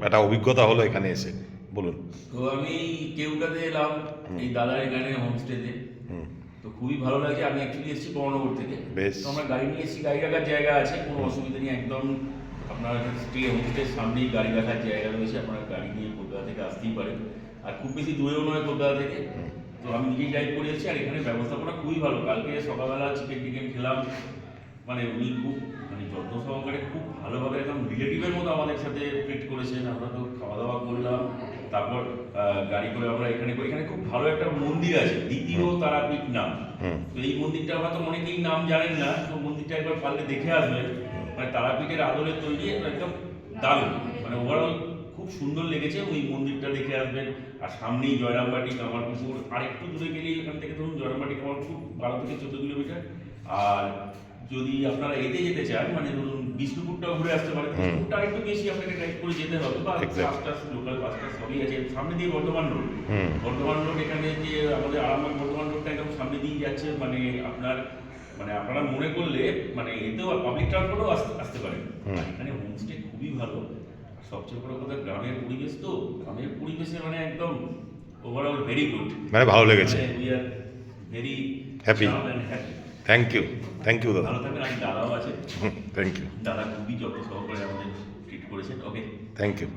একটা অভিজ্ঞতা হলো এখানে এসে, বলুন। তো আমি কেউটাতে এলাম এই দাদার এখানে হোমস্টেতে। হুম। তো খুবই ভালো লাগছে। আমি অ্যাকচুয়ালি এসেছি বর্ণনগর থেকে। বেশ। তো আমরা গাড়ি নিয়ে এসেছি, গাড়ি রাখার জায়গা আছে, কোনো অসুবিধা নেই। একদম আপনার হোমস্টের সামনেই গাড়ি রাখার জায়গা রয়েছে, আপনারা গাড়ি নিয়ে কলকাতা থেকে আসতেই পারেন। আর খুব বেশি দূরেও নয় কলকাতা থেকে। তো আমি নিজেই ড্রাইভ করে এসেছি, আর এখানে ব্যবস্থাপনা খুবই ভালো। কালকে সকালবেলা চিকেন টিকেন খেলাম, মানে উনি খুব যত্ন সহকারে খুব ভালোভাবে একদম রিলেটিভের মতো আমাদের সাথে ট্রিট করেছেন। আমরা তো খাওয়া দাওয়া করলাম, তারপর গাড়ি করে আমরা এখানে খুব ভালো একটা মন্দির আছে, দ্বিতীয় তারাপীঠ নাম। তো এই মন্দিরটা আমরা তো অনেকেই নাম জানেন না, তো মন্দিরটা একবার পারলে দেখে আসবেন। মানে তারাপীঠের আদলে তৈরি, একদম দারুণ, মানে ওভারঅল খুব সুন্দর লেগেছে। ওই মন্দিরটা দেখে আসবেন। আর সামনেই জয়রামবাটি, কামারপুকুর, আর একটু দূরে গেলেই এখান থেকে ধরুন জয়রামবাটি কামারপুকুর 12 থেকে 14 কিলোমিটার। আর যদি আপনারা এতে যেতে চান, মানে ধরুন বিষ্ণুপুরটাও ঘুরে আসতে পারেন। বিষ্ণুপুরটা আরেকটু বেশি আপনাকে ড্রাইভ করে যেতে হবে, বা পাঁচটা লোকাল বাসটা সবই আছে। সামনে দিয়ে বর্ধমান রোড, এখানে যে আমাদের আরামবাগ বর্ধমান রোডটা একদম সামনে দিয়ে যাচ্ছে। মানে আপনারা মনে করলে মানে এতেও পাবলিক ট্রান্সপোর্টও আসতে পারেন। এখানে হোমস্টে খুবই ভালো। সবচেয়ে বড় কথা, গ্রামের পরিবেশ, তো গ্রামের পরিবেশে মানে একদম ওভারঅল ভেরি গুড, মানে ভালো লেগেছে। We are very happy. Thank you, thank you দাদা। ভালো থাকবেন। আর দাদাও আছে, থ্যাংক ইউ দাদা খুবই যত্ন সহকারে আমাদের ট্রিট করেছেন। ওকে, থ্যাংক ইউ।